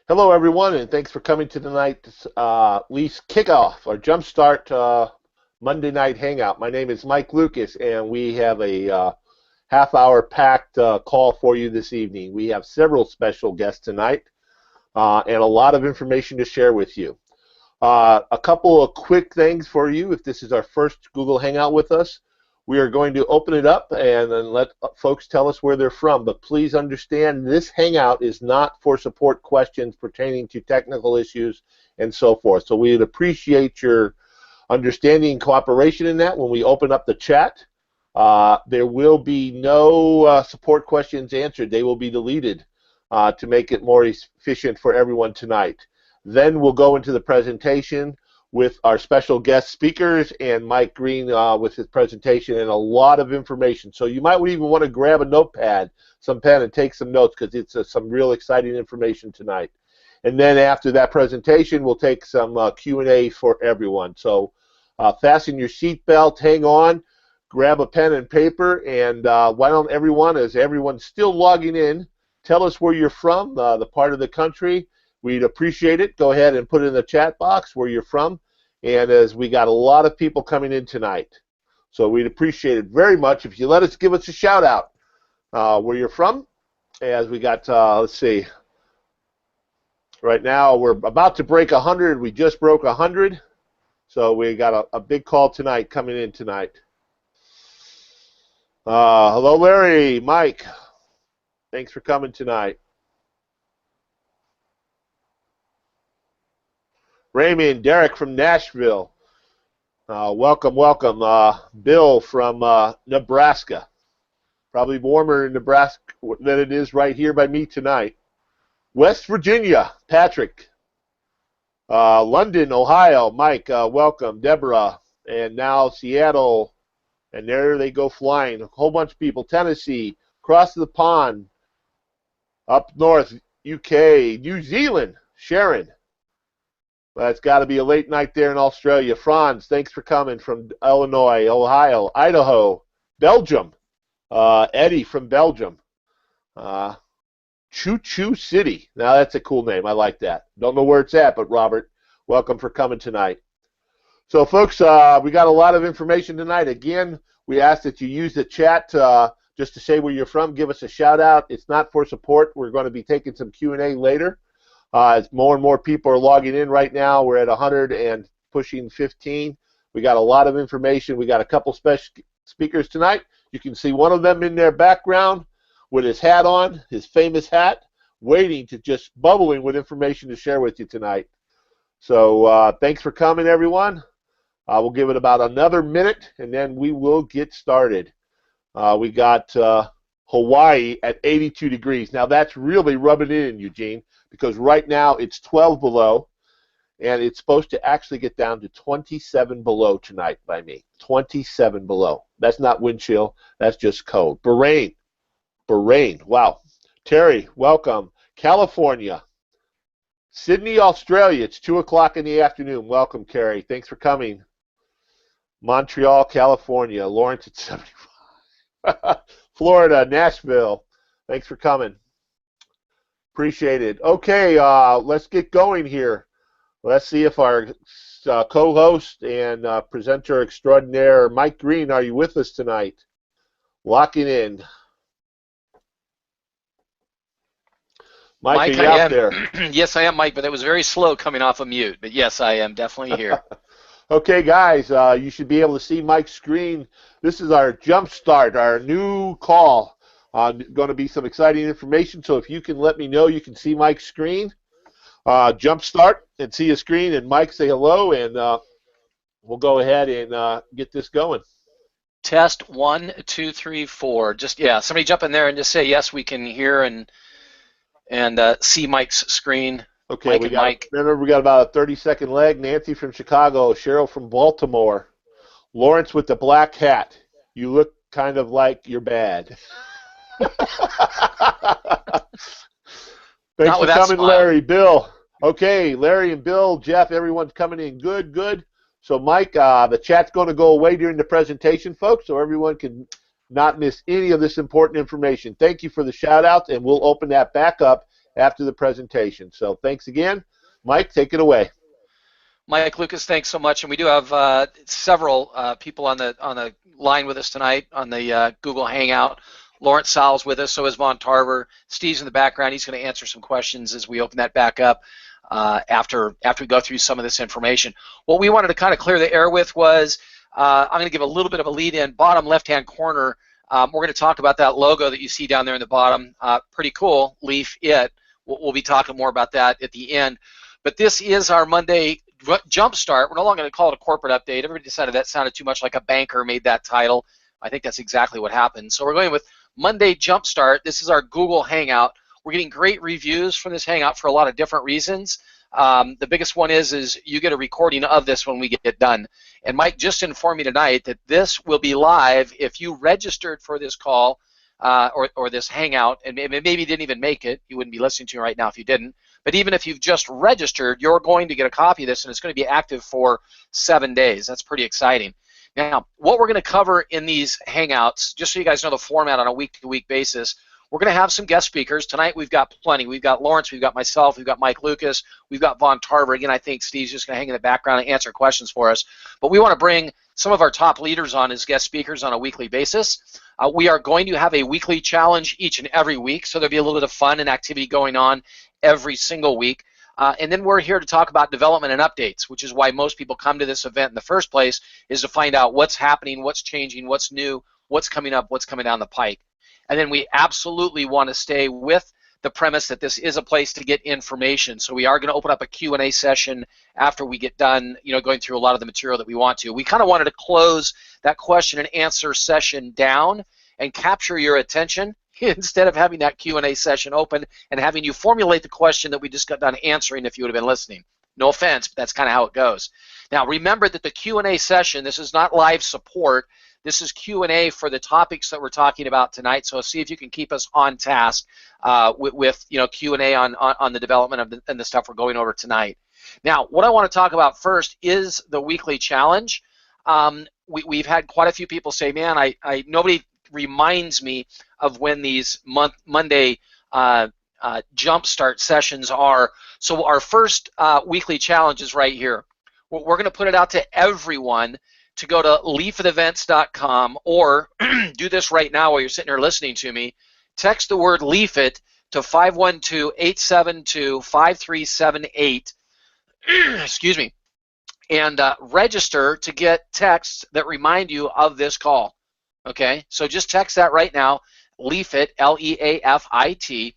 Hello, everyone, and thanks for coming to tonight's Leafs kickoff or jumpstart Monday night hangout. My name is Mike Lucas, and we have a half-hour packed call for you this evening. We have several special guests tonight and a lot of information to share with you. A couple of quick things for you. If this is our first Google Hangout with us, we are going to open it up and then let folks tell us where they're from. But please understand, this Hangout is not for support questions pertaining to technical issues and so forth. So we would appreciate your understanding and cooperation in that when we open up the chat. There will be no support questions answered. They will be deleted to make it more efficient for everyone tonight. Then we'll go into the presentation with our special guest speakers and Mike Green with his presentation and a lot of information. So you might even want to grab a notepad, some pen, and take some notes because it's some real exciting information tonight. And then after that presentation, we'll take some Q&A for everyone. So fasten your seatbelt, hang on, grab a pen and paper, and why don't everyone, as everyone's still logging in, tell us where you're from, the part of the country. We'd appreciate it. Go ahead and put it in the chat box where you're from. And as we got a lot of people coming in tonight, so we'd appreciate it very much if you give us a shout out where you're from. As we got, let's see, right now we're about to break 100. We just broke 100. So we got a big call tonight coming in tonight. Hello, Larry, Mike. Thanks for coming tonight. Raymond, Derek from Nashville. Welcome, welcome. Bill from Nebraska. Probably warmer in Nebraska than it is right here by me tonight. West Virginia, Patrick. London, Ohio, Mike, welcome. Deborah. And now Seattle. And there they go flying. A whole bunch of people. Tennessee, across the pond. Up north, UK, New Zealand, Sharon. Well, it's got to be a late night there in Australia. Franz, thanks for coming from Illinois, Ohio, Idaho, Belgium. Eddie from Belgium. Choo Choo City. Now, that's a cool name. I like that. Don't know where it's at, but Robert, welcome for coming tonight. So, folks, we got a lot of information tonight. Again, we ask that you use the chat just to say where you're from. Give us a shout-out. It's not for support. We're going to be taking some Q&A later. As more and more people are logging in right now, we're at 100 and pushing 15. We got a lot of information. We got a couple special speakers tonight. You can see one of them in their background with his hat on, his famous hat, waiting to just bubbling with information to share with you tonight. So thanks for coming, everyone. We'll give it about another minute, and then we will get started. We got Hawaii at 82 degrees. Now, that's really rubbing it in, Eugene, because right now it's 12 below, and it's supposed to actually get down to 27 below tonight by me. 27 below. That's not wind chill. That's just cold. Bahrain. Wow. Terry, welcome. California. Sydney, Australia. It's 2 o'clock in the afternoon. Welcome, Carrie. Thanks for coming. Montreal, California. Lawrence at 75. Florida, Nashville. Thanks for coming. Appreciate it. Okay, let's get going here. Let's see if our co-host and presenter extraordinaire, Mike Green, are you with us tonight? Locking in. Mike, are you out there? Yes, I am, Mike, but it was very slow coming off of mute. But yes, I am definitely here. Okay, guys, you should be able to see Mike's screen. This is our jump start, our new call. Going to be some exciting information, so if you can let me know you can see Mike's screen, jump start and see his screen, and Mike say hello, and we'll go ahead and get this going. Test 1, 2, 3, 4. Just somebody jump in there and just say yes, we can hear and see Mike's screen. Okay, remember we got about a 30-second leg. Nancy from Chicago, Cheryl from Baltimore, Lawrence with the black hat. You look kind of like you're bad. Thanks for coming, Larry. Bill. Okay, Larry and Bill, Jeff, everyone's coming in good. So, Mike, the chat's going to go away during the presentation, folks, so everyone can not miss any of this important information. Thank you for the shout-outs, and we'll open that back up after the presentation. So thanks again. Mike, take it away. Mike Lucas, thanks so much. And we do have several people on the line with us tonight on the Google Hangout. Lawrence Sowell's with us, so is Von Tarver. Steve's in the background. He's going to answer some questions as we open that back up after we go through some of this information. What we wanted to kind of clear the air with was I'm going to give a little bit of a lead in. Bottom left-hand corner, we're going to talk about that logo that you see down there in the bottom. Pretty cool, Leafit. We'll be talking more about that at the end. But this is our Monday Jumpstart. We're no longer going to call it a corporate update. Everybody decided that sounded too much like a banker made that title. I think that's exactly what happened. So we're going with Monday Jumpstart. This is our Google Hangout. We're getting great reviews from this Hangout for a lot of different reasons. The biggest one is you get a recording of this when we get it done. And Mike just informed me tonight that this will be live if you registered for this call or this Hangout, and maybe you didn't even make it. You wouldn't be listening to it right now if you didn't. But even if you've just registered, you're going to get a copy of this, and it's going to be active for 7 days. That's pretty exciting. Now, what we're going to cover in these Hangouts, just so you guys know the format on a week-to-week basis, we're going to have some guest speakers. Tonight we've got plenty. We've got Lawrence, we've got myself, we've got Mike Lucas, we've got Von Tarver. Again, I think Steve's just going to hang in the background and answer questions for us. But we want to bring some of our top leaders on as guest speakers on a weekly basis. We are going to have a weekly challenge each and every week, so there'll be a little bit of fun and activity going on every single week. And then we're here to talk about development and updates, which is why most people come to this event in the first place, is to find out what's happening, what's changing, what's new, what's coming up, what's coming down the pike. And then we absolutely want to stay with the premise that this is a place to get information. So we are going to open up a Q&A session after we get done, going through a lot of the material that we want to. We kind of wanted to close that question and answer session down and capture your attention instead of having that Q&A session open and having you formulate the question that we just got done answering if you would have been listening. No offense, but that's kind of how it goes. Now remember that the Q&A session, this is not live support. This is Q&A for the topics that we're talking about tonight. So see if you can keep us on task with Q&A on the development and the stuff we're going over tonight. Now, what I want to talk about first is the weekly challenge. We've had quite a few people say, man, nobody reminds me of when these Monday Jumpstart sessions are. So our first weekly challenge is right here. We're going to put it out to everyone to go to leafitevents.com, or do this right now while you're sitting here listening to me. Text the word Leafit to 512-872-5378. Excuse me. And register to get texts that remind you of this call. Okay, so just text that right now, Leafit, L-E-A-F-I-T.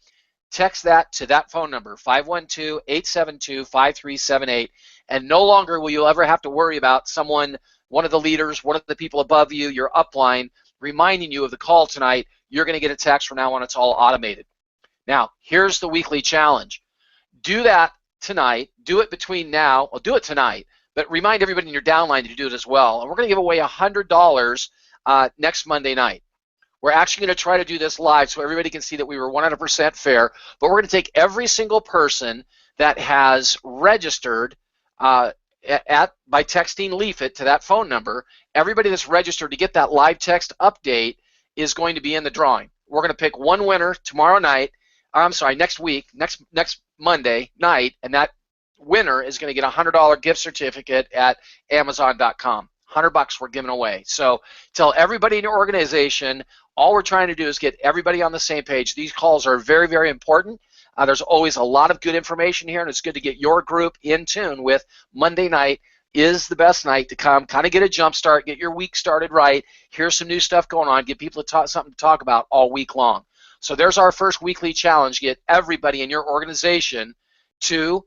Text that to that phone number, 512-872-5378, and no longer will you ever have to worry about someone, one of the leaders, one of the people above you, your upline, reminding you of the call tonight. You're going to get a text from now on. It's all automated. Now, here's the weekly challenge. Do that tonight. Do it between now. Well, do it tonight, but remind everybody in your downline to do it as well. And we're going to give away $100 next Monday night. We're actually going to try to do this live so everybody can see that we were 100% fair, but we're going to take every single person that has registered by texting Leafit to that phone number. Everybody that's registered to get that live text update is going to be in the drawing. We're going to pick one winner tomorrow night, next week, next Monday night, and that winner is going to get a $100 gift certificate at Amazon.com. $100 we're giving away. So tell everybody in your organization. All we're trying to do is get everybody on the same page. These calls are very, very important. There's always a lot of good information here, and it's good to get your group in tune with Monday night is the best night to come, kind of get a jump start, get your week started right. Here's some new stuff going on. Get people something to talk about all week long. So there's our first weekly challenge. Get everybody in your organization to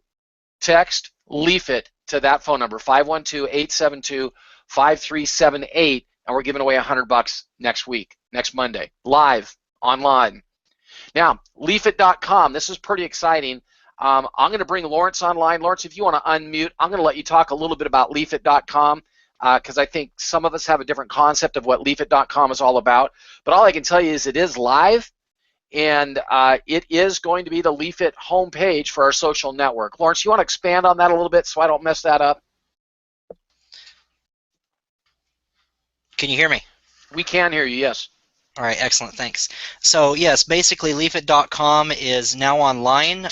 text Leafit to that phone number, 512-872-5378, and we're giving away $100 next week, next Monday, live, online. Now, Leafit.com, this is pretty exciting. I'm going to bring Lawrence online. Lawrence, if you want to unmute, I'm going to let you talk a little bit about Leafit.com because I think some of us have a different concept of what Leafit.com is all about. But all I can tell you is it is live, and it is going to be the Leafit homepage for our social network. Lawrence, you want to expand on that a little bit so I don't mess that up? Can you hear me? We can hear you, yes. All right, excellent, thanks. So yes, basically Leafit.com is now online.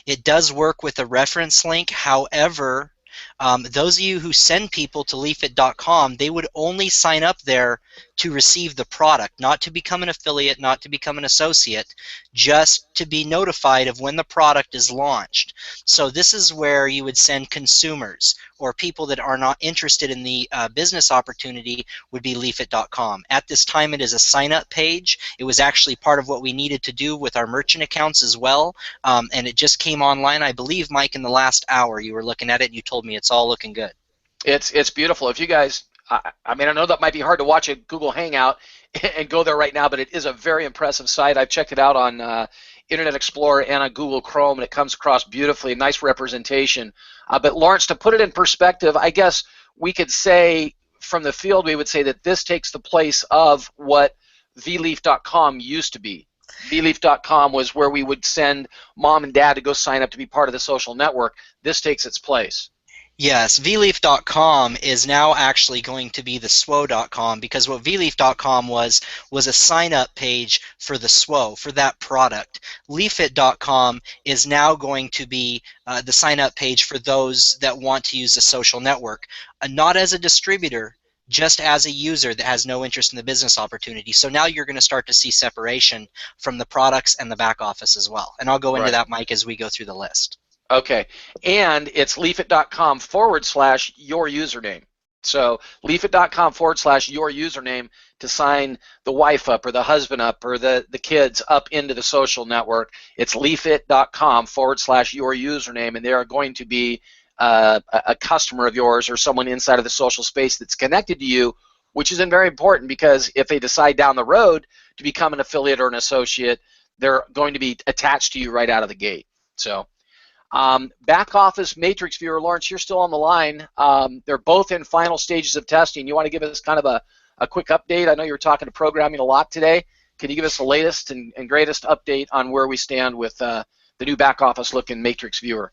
It does work with a reference link. However, those of you who send people to Leafit.com, they would only sign up there to receive the product, not to become an affiliate, not to become an associate, just to be notified of when the product is launched. So this is where you would send consumers or people that are not interested in the business opportunity would be Leafit.com. At this time, it is a sign-up page. It was actually part of what we needed to do with our merchant accounts as well, and it just came online, I believe, Mike, in the last hour. You were looking at it, and you told me it's all looking good. It's beautiful. If you guys, I mean, I know that might be hard to watch a Google Hangout and go there right now, but it is a very impressive site. I've checked it out on Internet Explorer and on Google Chrome, and it comes across beautifully. Nice representation. But Lawrence, to put it in perspective, I guess we could say from the field, we would say that this takes the place of what vleaf.com used to be. vleaf.com was where we would send mom and dad to go sign up to be part of the social network. This takes its place. Yes, vleaf.com is now actually going to be the SWO.com, because what vleaf.com was a sign-up page for the SWO, for that product. Leafit.com is now going to be the sign-up page for those that want to use the social network, not as a distributor, just as a user that has no interest in the business opportunity. So now you're going to start to see separation from the products and the back office as well. And I'll go into that, Mike, as we go through the list. Okay, and it's leafit.com/your username. So leafit.com/your username to sign the wife up or the husband up or the kids up into the social network. It's leafit.com/your username, and they are going to be a customer of yours or someone inside of the social space that's connected to you, which is very important, because if they decide down the road to become an affiliate or an associate, they're going to be attached to you right out of the gate. So. Back office matrix viewer, Lawrence, you're still on the line. They're both in final stages of testing. You want to give us kind of a quick update? I know you were talking to programming a lot today. Can you give us the latest and greatest update on where we stand with the new back office looking matrix viewer?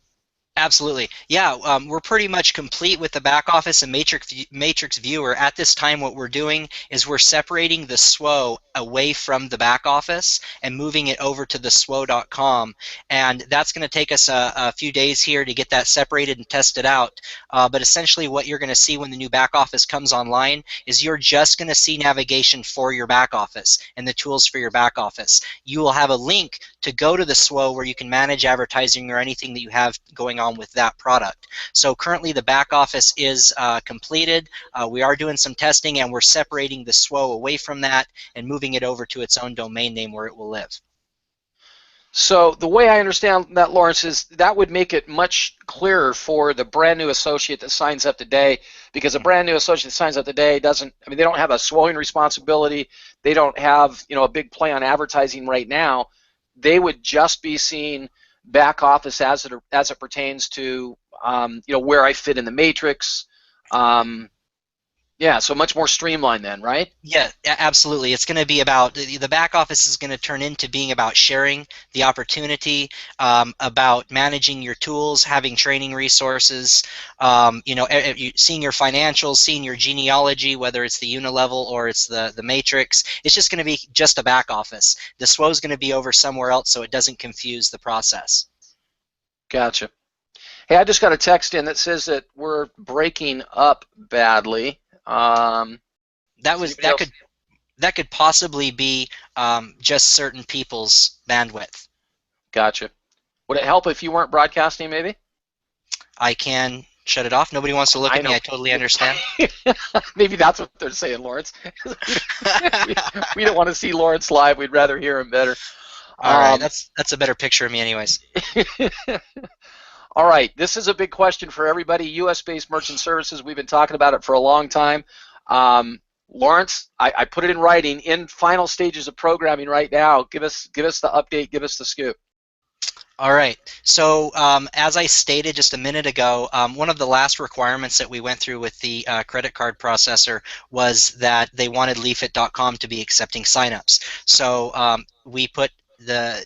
Absolutely. Yeah, we're pretty much complete with the back office and matrix viewer. At this time, what we're doing is we're separating the SWO away from the back office and moving it over to the SWO.com. And that's going to take us a few days here to get that separated and tested out. But essentially what you're going to see when the new back office comes online is you're just going to see navigation for your back office and the tools for your back office. You will have a link to go to the SWO where you can manage advertising or anything that you have going on with that product. So currently the back office is completed. We are doing some testing, and we're separating the SWO away from that and moving it over to its own domain name where it will live. So the way I understand that, Lawrence, is that would make it much clearer for the brand new associate that signs up today, because a brand new associate that signs up today doesn't, I mean, they don't have a SWOing responsibility. They don't have, a big play on advertising right now. They would just be seeing back office as it pertains to where I fit in the matrix. Yeah, so much more streamlined then, right? Yeah, absolutely. It's going to be about, the back office is going to turn into being about sharing the opportunity, about managing your tools, having training resources, seeing your financials, seeing your genealogy, whether it's the unilevel or it's the matrix. It's just going to be just a back office. The SWO is going to be over somewhere else, so it doesn't confuse the process. Gotcha. Hey, I just got a text in that says that we're breaking up badly. That could possibly be just certain people's bandwidth. Gotcha. Would it help if you weren't broadcasting, maybe? I can shut it off. Nobody wants to look at me. I totally understand. Maybe that's what they're saying, Lawrence. We don't want to see Lawrence live. We'd rather hear him better. All right, that's a better picture of me anyways. All right, this is a big question for everybody. U.S.-based merchant services, we've been talking about it for a long time. Lawrence, I put it in writing, in final stages of programming right now. Give us the update, give us the scoop. All right, so as I stated just a minute ago, one of the last requirements that we went through with the credit card processor was that they wanted Leafit.com to be accepting signups. So we put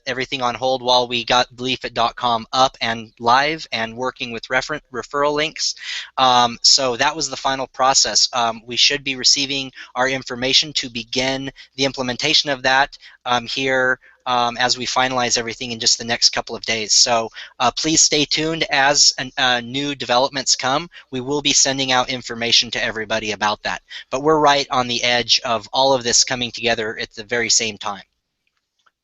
everything on hold while we got Leafit.com up and live and working with referral links. So that was the final process. We should be receiving our information to begin the implementation of that here as we finalize everything in just the next couple of days. So please stay tuned as new developments come. We will be sending out information to everybody about that. But we're right on the edge of all of this coming together at the very same time.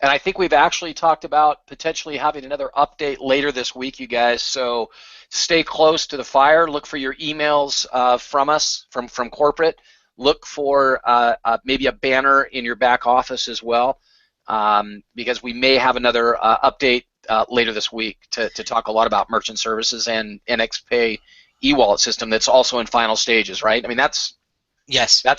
And I think we've actually talked about potentially having another update later this week, you guys. So stay close to the fire. Look for your emails from us, from corporate. Look for maybe a banner in your back office as well, because we may have another update later this week to talk a lot about merchant services and NXPay e-wallet system that's also in final stages, right? I mean, that's an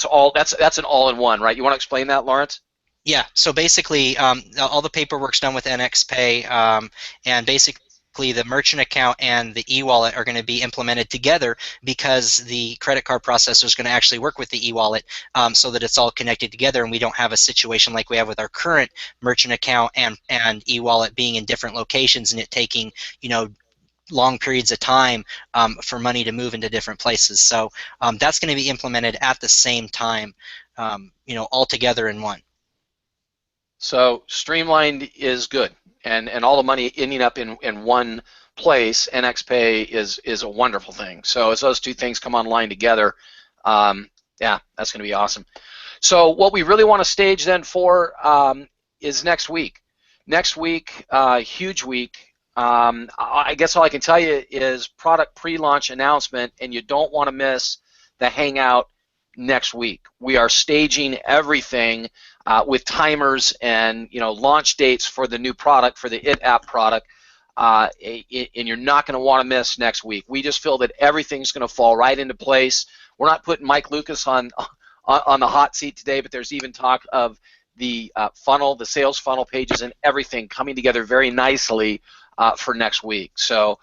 all-in-one, right? You want to explain that, Lawrence? Yeah, so basically all the paperwork's done with NXPay, and basically the merchant account and the e-wallet are going to be implemented together because the credit card processor is going to actually work with the e-wallet so that it's all connected together, and we don't have a situation like we have with our current merchant account and e-wallet being in different locations and it taking, you know, long periods of time for money to move into different places. So that's going to be implemented at the same time, you know, all together in one. So streamlined is good, and all the money ending up in one place, NXPay is a wonderful thing. So as those two things come online together, yeah, that's going to be awesome. So what we really want to stage then for is next week. Next week, huge week. I guess all I can tell you is product pre-launch announcement, and you don't want to miss the Hangout next week. We are staging everything with timers and, you know, launch dates for the new product, for the IT app product, and you're not going to want to miss next week. We just feel that everything's going to fall right into place. We're not putting Mike Lucas on the hot seat today, but there's even talk of the funnel, the sales funnel pages, and everything coming together very nicely for next week. So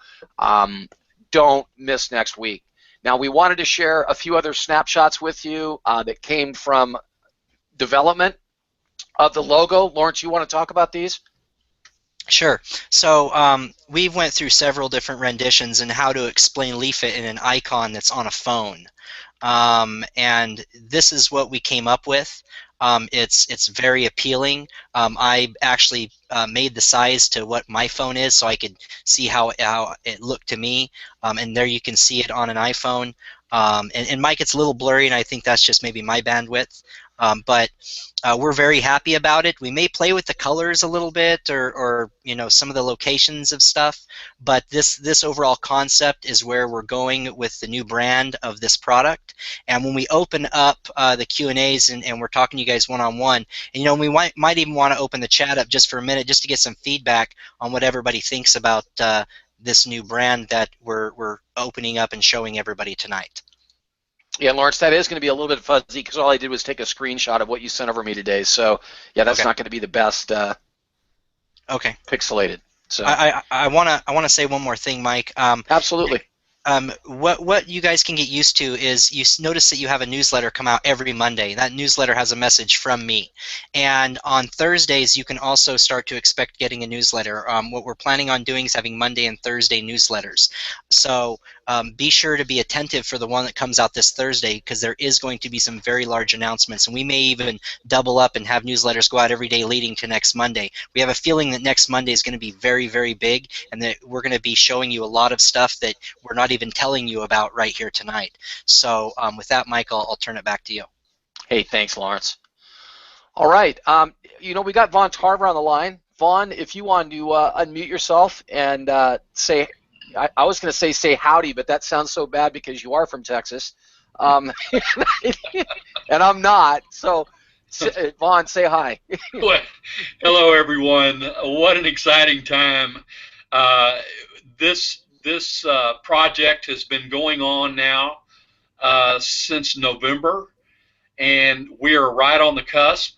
don't miss next week. Now, we wanted to share a few other snapshots with you that came from development of the logo. Lawrence, you want to talk about these? Sure. So we went through several different renditions and how to explain Leafit in an icon that's on a phone. And this is what we came up with. It's very appealing. I actually made the size to what my phone is so I could see how it looked to me. And there you can see it on an iPhone. And Mike, it's a little blurry, and I think that's just maybe my bandwidth. But we're very happy about it. We may play with the colors a little bit, or you know, some of the locations of stuff. But this overall concept is where we're going with the new brand of this product. And when we open up the Q&As and we're talking to you guys one-on-one, and you know, we might even want to open the chat up just for a minute, just to get some feedback on what everybody thinks about this new brand that we're opening up and showing everybody tonight. Yeah, Lawrence, that is going to be a little bit fuzzy because all I did was take a screenshot of what you sent over me today. So, yeah, that's not going to be the best pixelated. So I want to say one more thing, Mike. Absolutely. What you guys can get used to is you notice that you have a newsletter come out every Monday. That newsletter has a message from me. And on Thursdays, you can also start to expect getting a newsletter. What we're planning on doing is having Monday and Thursday newsletters. So be sure to be attentive for the one that comes out this Thursday, because there is going to be some very large announcements. And we may even double up and have newsletters go out every day leading to next Monday. We have a feeling that next Monday is going to be very, very big, and that we're going to be showing you a lot of stuff that we're not even telling you about right here tonight. So with that, Mike, I'll turn it back to you. Hey, thanks, Lawrence. All right. You know, we got Vaughn Tarver on the line. Vaughn, if you want to unmute yourself and say, I was going to say howdy, but that sounds so bad because you are from Texas. And I'm not. So, Vaughn, say hi. Well, hello, everyone. What an exciting time. This project has been going on now since November, and we are right on the cusp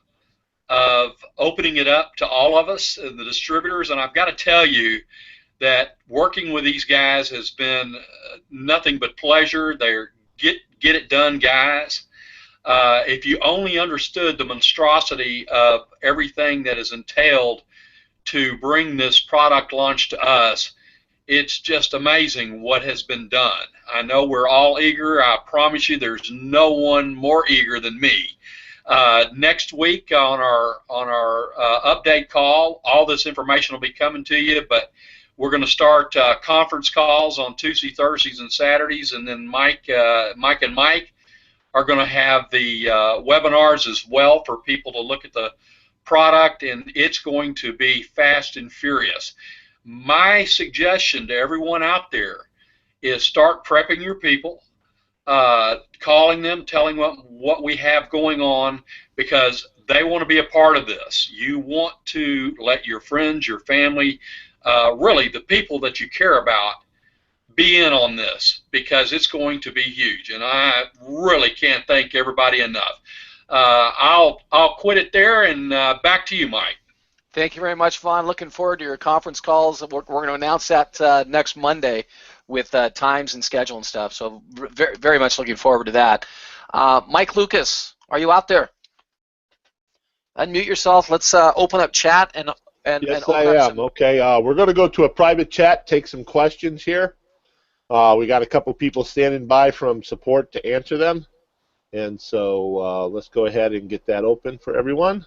of opening it up to all of us and the distributors. And I've got to tell you that working with these guys has been nothing but pleasure. They're get it done guys. If you only understood the monstrosity of everything that is entailed to bring this product launch to us, it's just amazing what has been done. I know we're all eager. I promise you there's no one more eager than me. Next week on our update call, all this information will be coming to you, but we're going to start conference calls on Tuesday, Thursdays, and Saturdays, and then Mike and Mike are going to have the webinars as well for people to look at the product, and it's going to be fast and furious. My suggestion to everyone out there is start prepping your people, calling them, telling them what we have going on, because they want to be a part of this. You want to let your friends, your family, really the people that you care about, be in on this, because it's going to be huge, and I really can't thank everybody enough. I'll quit it there, and back to you, Mike. Thank you very much, Vaughn. Looking forward to your conference calls. We're going to announce that next Monday with times and schedule and stuff. So very, very much looking forward to that. Mike Lucas, are you out there? Unmute yourself. Let's open up chat and yes, open I up am. Okay, we're going to go to a private chat, take some questions here. We got a couple people standing by from support to answer them, and so let's go ahead and get that open for everyone.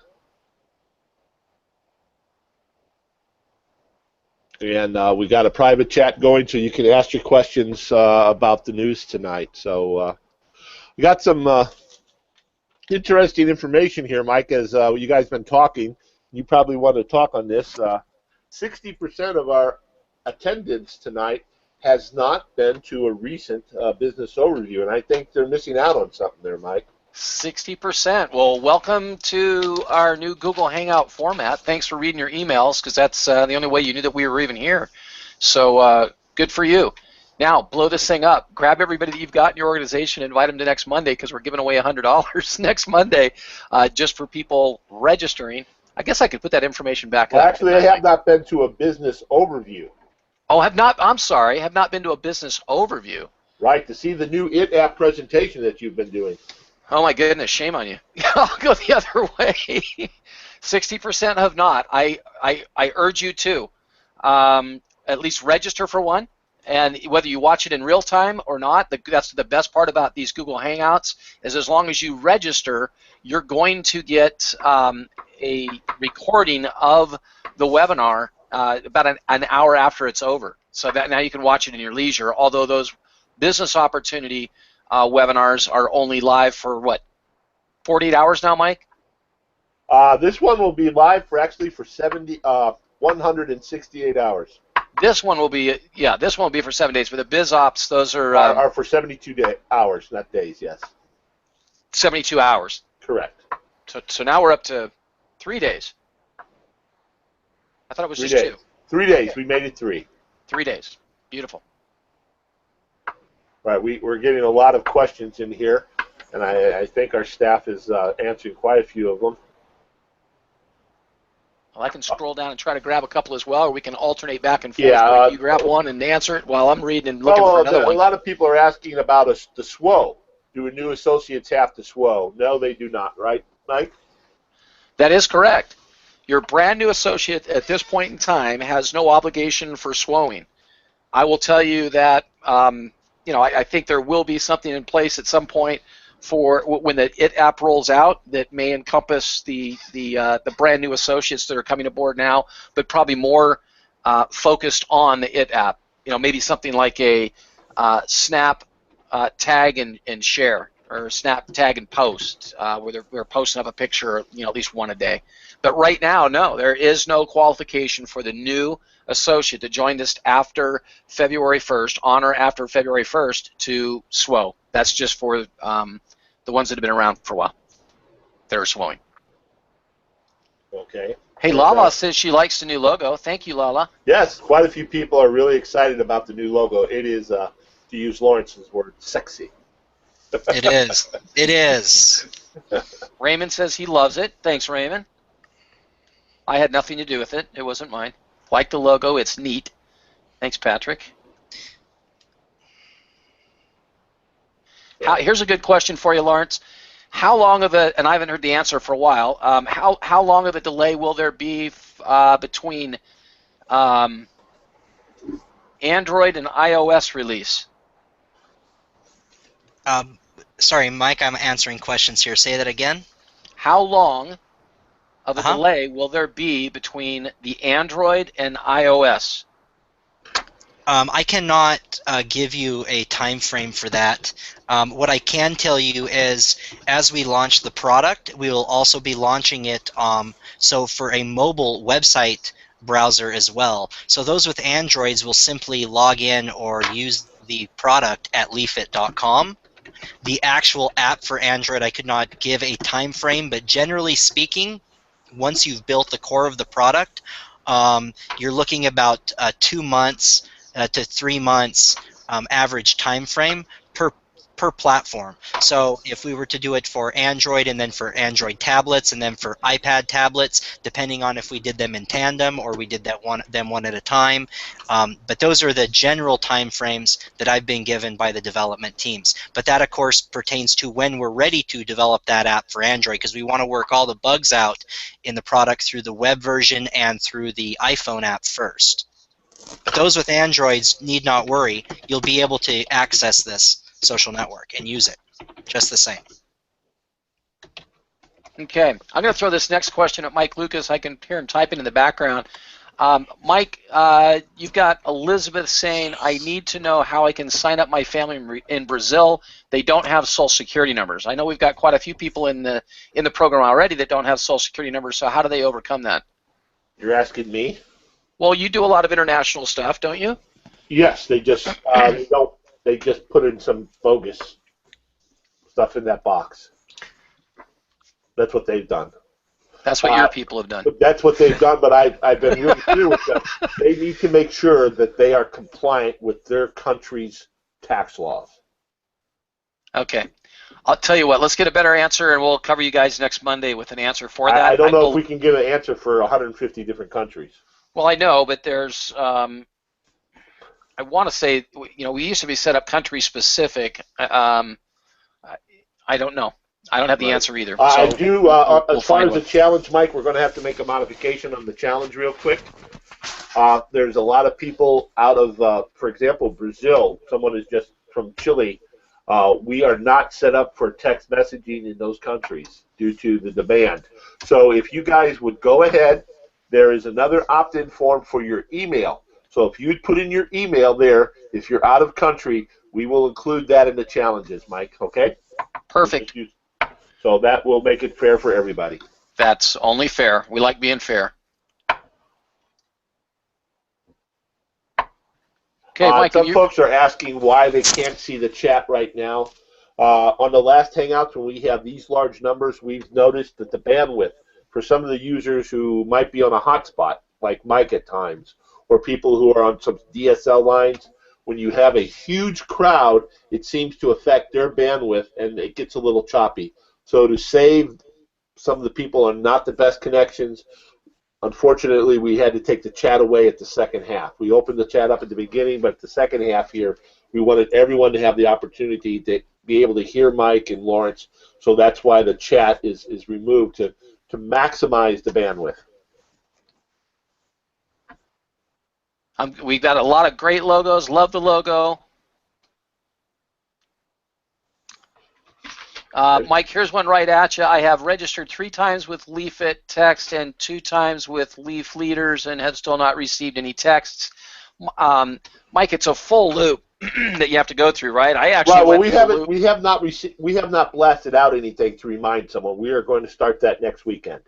And we got a private chat going, so you can ask your questions about the news tonight. So we got some interesting information here, Mike, as you guys have been talking. You probably want to talk on this. 60% of our attendance tonight has not been to a recent business overview, and I think they're missing out on something there, Mike. 60%. Well, welcome to our new Google Hangout format. Thanks for reading your emails, because that's the only way you knew that we were even here. So good for you. Now, blow this thing up. Grab everybody that you've got in your organization, invite them to next Monday, because we're giving away $100 next Monday just for people registering. I guess I could put that information back well, up. Actually, I have not been to a business overview. Oh, I'm sorry. Have not been to a business overview. Right, to see the new IT app presentation that you've been doing. Oh my goodness, shame on you. I'll go the other way. 60% have not. I urge you to at least register for one, and whether you watch it in real time or not, that's the best part about these Google Hangouts, is as long as you register, you're going to get a recording of the webinar about an hour after it's over. So that now you can watch it in your leisure, although those business opportunity webinars are only live for, what, 48 hours now, Mike? This one will be live for 168 hours. This one will be, yeah, this one will be for 7 days. But the Biz Ops, those are for 72 hours, not days, yes. 72 hours. Correct. So now we're up to 3 days. I thought it was just 2. 3 days. We made it 3. 3 days. Beautiful. Right, we're getting a lot of questions in here, and I think our staff is answering quite a few of them. Well, I can scroll down and try to grab a couple as well, or we can alternate back and forth. Yeah, you grab one and answer it while I'm reading and looking for another one. A lot of people are asking about the SWO. Do new associates have to SWO? No, they do not, right, Mike? That is correct. Your brand new associate at this point in time has no obligation for SWOing. I will tell you that I think there will be something in place at some point for when the IT app rolls out that may encompass the brand new associates that are coming aboard now, but probably more focused on the IT app. Maybe something like a snap tag and share, or snap tag and post, where they're posting up a picture, at least one a day. But right now, no, there is no qualification for the new associate to join this after February 1st, on or after February 1st, to SWO. That's just for the ones that have been around for a while. They're SWOing. Okay. Hey, Lala says she likes the new logo. Thank you, Lala. Yes, quite a few people are really excited about the new logo. It is, to use Lawrence's word, sexy. It is. It is. Raymond says he loves it. Thanks, Raymond. I had nothing to do with it. It wasn't mine. Like the logo. It's neat. Thanks, Patrick. Here's a good question for you, Lawrence. How long of a, and I haven't heard the answer for a while, how long of a delay will there be between Android and iOS release? Sorry, Mike, I'm answering questions here. Say that again. How long of a Uh-huh. delay will there be between the Android and iOS? I cannot give you a time frame for that. What I can tell you is, as we launch the product, we will also be launching it so for a mobile website browser as well. So those with Androids will simply log in or use the product at leafit.com. The actual app for Android, I could not give a time frame, but generally speaking, once you've built the core of the product, you're looking about 2 months to 3 months average time frame per platform. So if we were to do it for Android and then for Android tablets and then for iPad tablets, depending on if we did them in tandem or we did them one at a time. But those are the general time frames that I've been given by the development teams. But that, of course, pertains to when we're ready to develop that app for Android, because we want to work all the bugs out in the product through the web version and through the iPhone app first. But those with Androids need not worry. You'll be able to access this social network and use it just the same. Okay, I'm going to throw this next question at Mike Lucas. I can hear him typing in the background. Mike, you've got Elizabeth saying, I need to know how I can sign up my family in Brazil. They don't have Social Security numbers. I know we've got quite a few people in the program already that don't have Social Security numbers, so how do they overcome that? You're asking me? Well, you do a lot of international stuff, don't you? Yes, they just they just put in some bogus stuff in that box. That's what they've done. That's what your people have done. That's what they've done, but I've been really clear with them. They need to make sure that they are compliant with their country's tax laws. Okay. I'll tell you what, let's get a better answer, and we'll cover you guys next Monday with an answer for that. I don't know if we can get an answer for 150 different countries. Well, I know, but there's, I want to say, we used to be set up country specific. I don't know. I don't have the answer either. I so do. As far as the challenge, Mike, we're going to have to make a modification on the challenge real quick. There's a lot of people out of, for example, Brazil. Someone is just from Chile. We are not set up for text messaging in those countries due to the demand. So if you guys would go ahead, there is another opt-in form for your email. So if you'd put in your email there, if you're out of country, we will include that in the challenges, Mike, okay? Perfect. So that will make it fair for everybody. That's only fair. We like being fair. Okay, Mike, some folks are asking why they can't see the chat right now. On the last Hangouts, when we have these large numbers, we've noticed that the bandwidth for some of the users who might be on a hotspot, like Mike at times, or people who are on some DSL lines, when you have a huge crowd, it seems to affect their bandwidth, and it gets a little choppy. So to save some of the people on not the best connections, unfortunately, we had to take the chat away at the second half. We opened the chat up at the beginning, but the second half here, we wanted everyone to have the opportunity to be able to hear Mike and Lawrence, so that's why the chat is removed to maximize the bandwidth. We've got a lot of great logos. Love the logo. Mike, here's one right at you. I have registered 3 times with Leafit Text and 2 times with Leaf Leaders and have still not received any texts. Mike, it's a full loop that you have to go through, right? I actually we have not blasted out anything to remind someone. We are going to start that next weekend.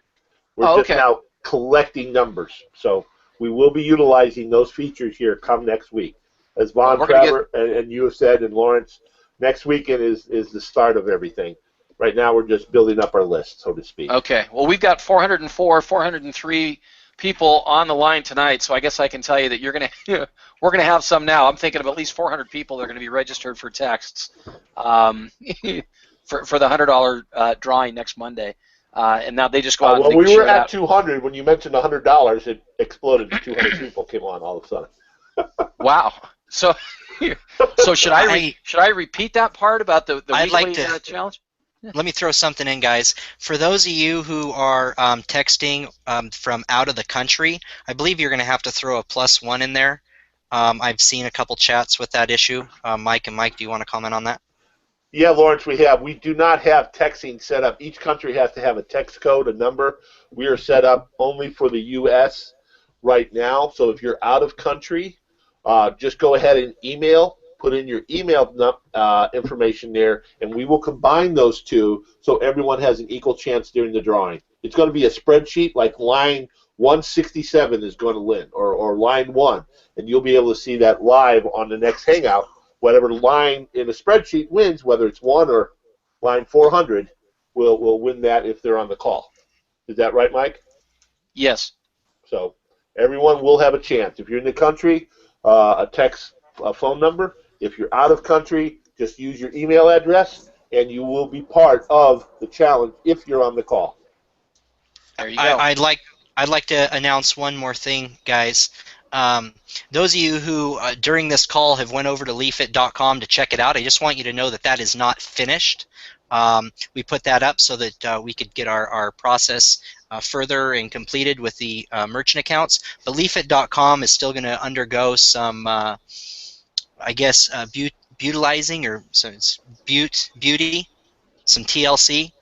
We're just now collecting numbers, so we will be utilizing those features here come next week. As Von Trevor and you have said, and Lawrence, next weekend is the start of everything. Right now, we're just building up our list, so to speak. Okay. Well, we've got 404, 403 people on the line tonight, so I guess I can tell you that we're gonna have some now. I'm thinking of at least 400 people that are going to be registered for texts for the $100 drawing next Monday. And now they just go out. Well, we were at 200 when you mentioned $100. It exploded to 200 people came on all of a sudden. Wow. So should I repeat that part about the weekly challenge? let me throw something in, guys. For those of you who are texting from out of the country, I believe you're going to have to throw a +1 in there. I've seen a couple chats with that issue. Mike, do you want to comment on that? Yeah, Lawrence, we have. We do not have texting set up. Each country has to have a text code, a number. We are set up only for the U.S. right now. So if you're out of country, just go ahead and email. Put in your email information there, and we will combine those two so everyone has an equal chance during the drawing. It's going to be a spreadsheet like line 167 is going to win, or line 1, and you'll be able to see that live on the next Hangout. Whatever line in the spreadsheet wins, whether it's 1 or line 400, will win that if they're on the call. Is that right, Mike? Yes. So everyone will have a chance. If you're in the country, a text, a phone number. If you're out of country, just use your email address, and you will be part of the challenge if you're on the call. There you go. I'd like to announce one more thing, guys. Those of you who during this call have went over to leafit.com to check it out, I just want you to know that that is not finished. We put that up so that we could get our process further and completed with the merchant accounts. But Leafit.com is still going to undergo some, I guess, beautilizing, or so it's beauty, some TLC,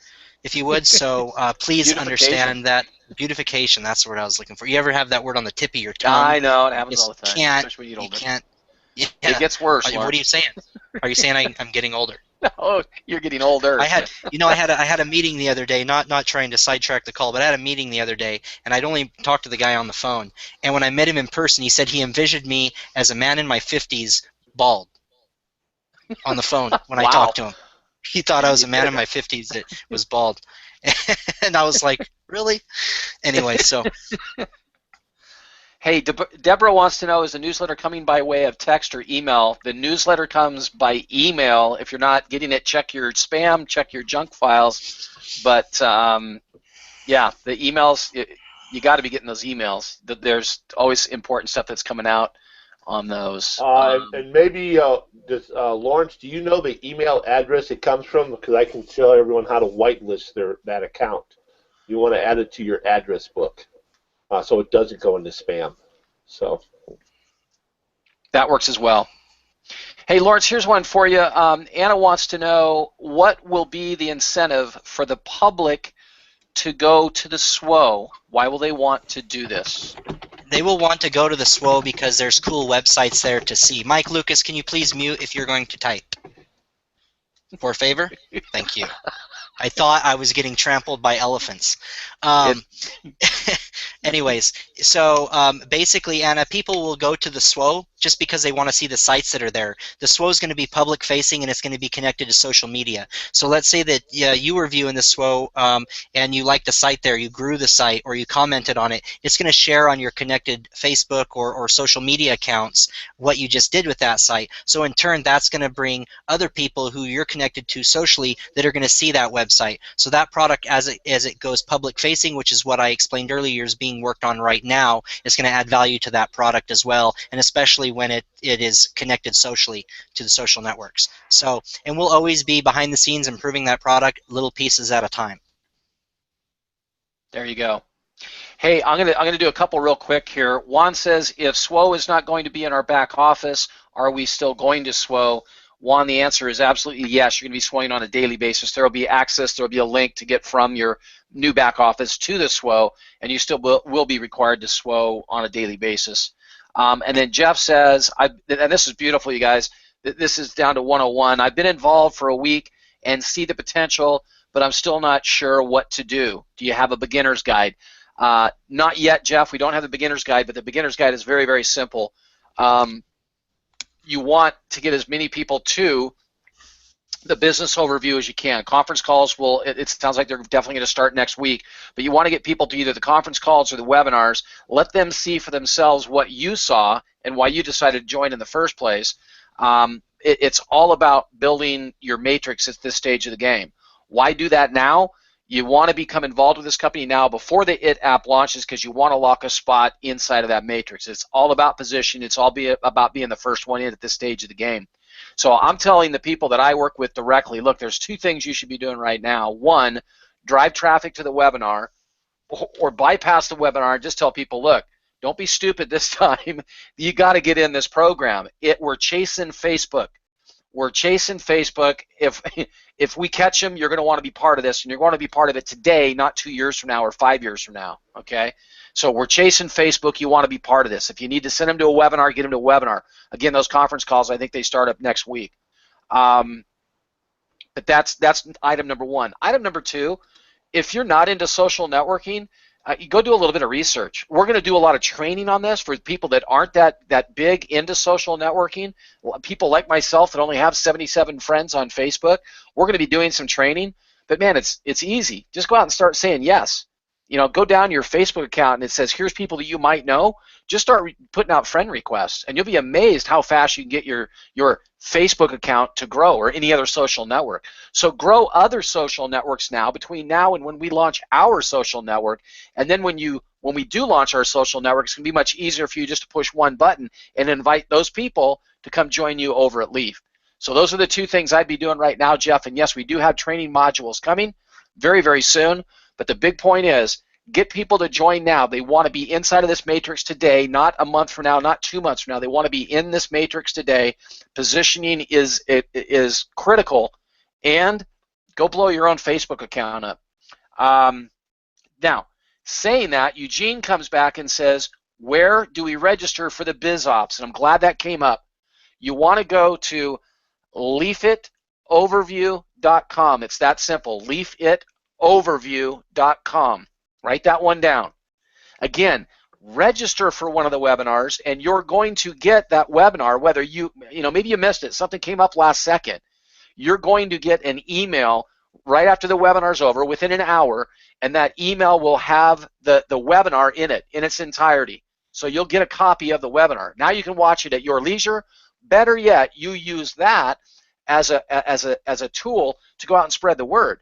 if you would. So please understand that. Beautification, that's the word I was looking for. You ever have that word on the tip of your tongue? I know, it happens all the time. Especially when you get older. Can't. Yeah. It gets worse. What are you saying? Are you saying I'm getting older? No, you're getting older. I had a meeting the other day, not trying to sidetrack the call, but I had a meeting the other day, and I'd only talked to the guy on the phone. And when I met him in person, he said he envisioned me as a man in my 50s, bald, on the phone when I talked to him. He thought I was a man in my 50s that was bald. And I was like, really? Anyway, so. Hey, Deborah wants to know, is the newsletter coming by way of text or email? The newsletter comes by email. If you're not getting it, check your spam, check your junk files. But, yeah, the emails, you got to be getting those emails. There's always important stuff that's coming out on those. And maybe, Lawrence, do you know the email address it comes from? Because I can show everyone how to whitelist that account. You want to add it to your address book so it doesn't go into spam. So that works as well. Hey, Lawrence, here's one for you. Anna wants to know, what will be the incentive for the public to go to the SWO? Why will they want to do this? They will want to go to the SWO because there's cool websites there to see. Mike Lucas, can you please mute if you're going to type? For a favor? Thank you. I thought I was getting trampled by elephants. Anyways, so basically, Anna, people will go to the SWO just because they want to see the sites that are there. The SWO is going to be public facing and it's going to be connected to social media. So let's say that you were viewing the SWO and you liked the site there, you grew the site, or you commented on it. It's going to share on your connected Facebook or social media accounts what you just did with that site. So in turn, that's going to bring other people who you're connected to socially that are going to see that website. So that product, as it goes public facing, which is what I explained earlier is being worked on right now, is going to add value to that product as well, and especially when it is connected socially to the social networks. So, and we'll always be behind the scenes improving that product little pieces at a time. There you go. Hey, I'm gonna do a couple real quick here. Juan says, if SWO is not going to be in our back office, are we still going to SWO? Juan, the answer is absolutely yes. You're going to be SWOing on a daily basis. There will be access. There will be a link to get from your new back office to the SWO, and you still will be required to SWO on a daily basis. And then Jeff says, and this is beautiful, you guys. This is down to 101. I've been involved for a week and see the potential, but I'm still not sure what to do. Do you have a beginner's guide? Not yet, Jeff. We don't have the beginner's guide, but the beginner's guide is very, very simple. You want to get as many people to the business overview as you can. Conference calls it sounds like they're definitely going to start next week, but you want to get people to either the conference calls or the webinars. Let them see for themselves what you saw and why you decided to join in the first place. It's all about building your matrix at this stage of the game. Why do that now? You want to become involved with this company now before the IT app launches because you want to lock a spot inside of that matrix. It's all about position. It's all about being the first one in at this stage of the game. So I'm telling the people that I work with directly, look, there's two things you should be doing right now. One, drive traffic to the webinar, or bypass the webinar and just tell people, look, don't be stupid this time. You got to get in this program. We're chasing Facebook. We're chasing Facebook. If we catch them, you're going to want to be part of this, and you're going to be part of it today, not 2 years from now or 5 years from now, okay? So we're chasing Facebook. You want to be part of this. If you need to send them to a webinar, get them to a webinar. Again, those conference calls, I think they start up next week. But that's item number one. Item number two, if you're not into social networking, you go do a little bit of research. We're going to do a lot of training on this for people that aren't that big into social networking. People like myself that only have 77 friends on Facebook. We're going to be doing some training. But man, it's easy. Just go out and start saying yes. You know, go down your Facebook account and it says, here's people that you might know. Just start putting out friend requests, and you'll be amazed how fast you can get your Facebook account to grow, or any other social network. So grow other social networks now between now and when we launch our social network. And then when we do launch our social network, it's going to be much easier for you just to push one button and invite those people to come join you over at Leaf. So those are the two things I'd be doing right now, Jeff. And yes, we do have training modules coming very, very soon. But the big point is, get people to join now. They want to be inside of this matrix today, not a month from now, not 2 months from now. They want to be in this matrix today. Positioning is critical. And go blow your own Facebook account up. Now, saying that, Eugene comes back and says, where do we register for the BizOps? And I'm glad that came up. You want to go to leafitoverview.com. It's that simple, leafitoverview.com. Write that one down. Again, register for one of the webinars, and you're going to get that webinar, whether maybe you missed it, something came up last second. You're going to get an email right after the webinar's over, within an hour, and that email will have the webinar in it, in its entirety. So you'll get a copy of the webinar. Now you can watch it at your leisure. Better yet, you use that as a tool to go out and spread the word.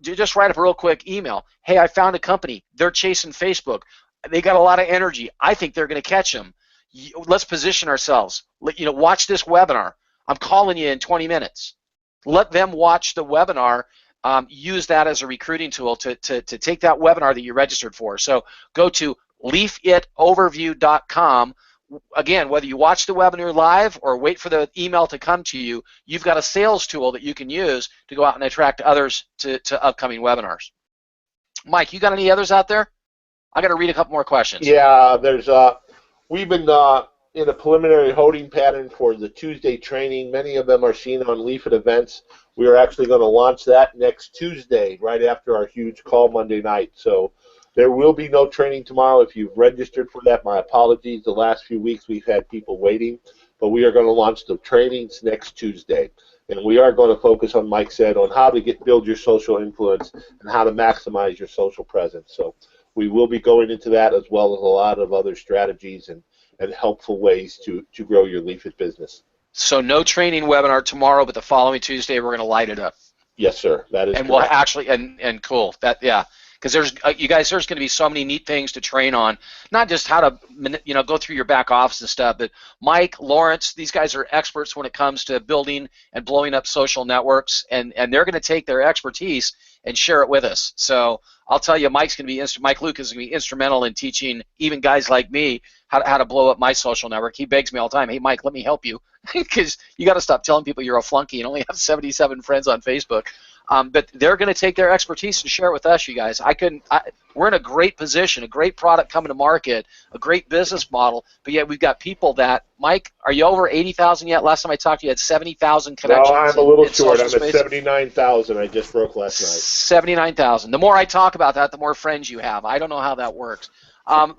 Just write up a real quick email. Hey, I found a company. They're chasing Facebook. They got a lot of energy. I think they're going to catch them. Let's position ourselves. Watch this webinar. I'm calling you in 20 minutes. Let them watch the webinar. Use that as a recruiting tool to take that webinar that you registered for. So go to leafitoverview.com. Again, whether you watch the webinar live or wait for the email to come to you, you've got a sales tool that you can use to go out and attract others to upcoming webinars. Mike, you got any others out there? I got to read a couple more questions. Yeah, we've been in a preliminary holding pattern for the Tuesday training. Many of them are seen on Leafit events. We are actually going to launch that next Tuesday, right after our huge call Monday night. So there will be no training tomorrow. If you've registered for that, my apologies. The last few weeks we've had people waiting, but we are going to launch the trainings next Tuesday. And we are going to focus, on Mike said, on how to build your social influence and how to maximize your social presence. So we will be going into that, as well as a lot of other strategies and helpful ways to grow your Leafit business. So no training webinar tomorrow, but the following Tuesday we're going to light it up. Yes, sir. That is and correct. We'll actually and cool. Because there's there's going to be so many neat things to train on, not just how to go through your back office and stuff, but Mike, Lawrence, these guys are experts when it comes to building and blowing up social networks, and they're going to take their expertise and share it with us. So I'll tell you, Mike Lucas is going to be instrumental in teaching even guys like me how to blow up my social network. He begs me all the time, hey Mike, let me help you, because you got to stop telling people you're a flunky and only have 77 friends on Facebook. But they're going to take their expertise and share it with us, you guys. We're in a great position, a great product coming to market, a great business model, but yet we've got people that, Mike, are you over 80,000 yet? Last time I talked to you, you had 70,000 connections. No, I'm a little short. I'm at 79,000. I just broke last night. 79,000. The more I talk about that, the more friends you have. I don't know how that works. I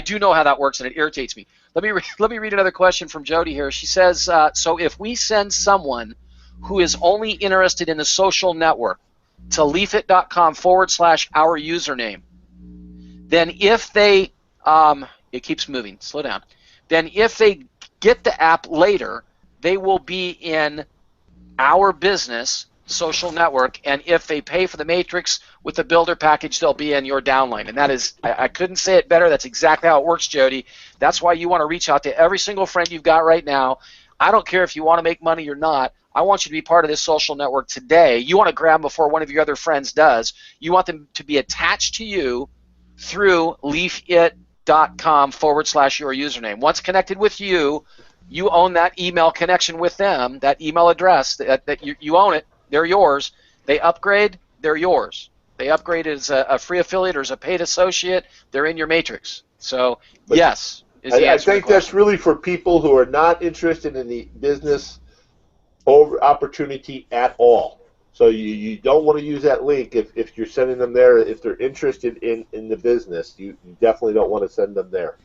do know how that works, and it irritates me. Let me read another question from Jody here. She says, so if we send someone who is only interested in the social network to leafit.com/our username, then if they, it keeps moving, slow down, then if they get the app later, they will be in our business social network, and if they pay for the matrix with the builder package, they'll be in your downline. And that is, I couldn't say it better. That's exactly how it works, Jody. That's why you want to reach out to every single friend you've got right now. I don't care if you want to make money or not. I want you to be part of this social network today. You want to grab them before one of your other friends does. You want them to be attached to you through leafit.com/your username. Once connected with you, you own that email connection with them, that email address, that you own it. They're yours. They upgrade, they're yours. They upgrade as a free affiliate or as a paid associate, they're in your matrix. So, yes, is the I answer to the think that's question. really for people who are not interested in the business over opportunity at all. So you don't want to use that link if you're sending them there. If they're interested in the business, you definitely don't want to send them there.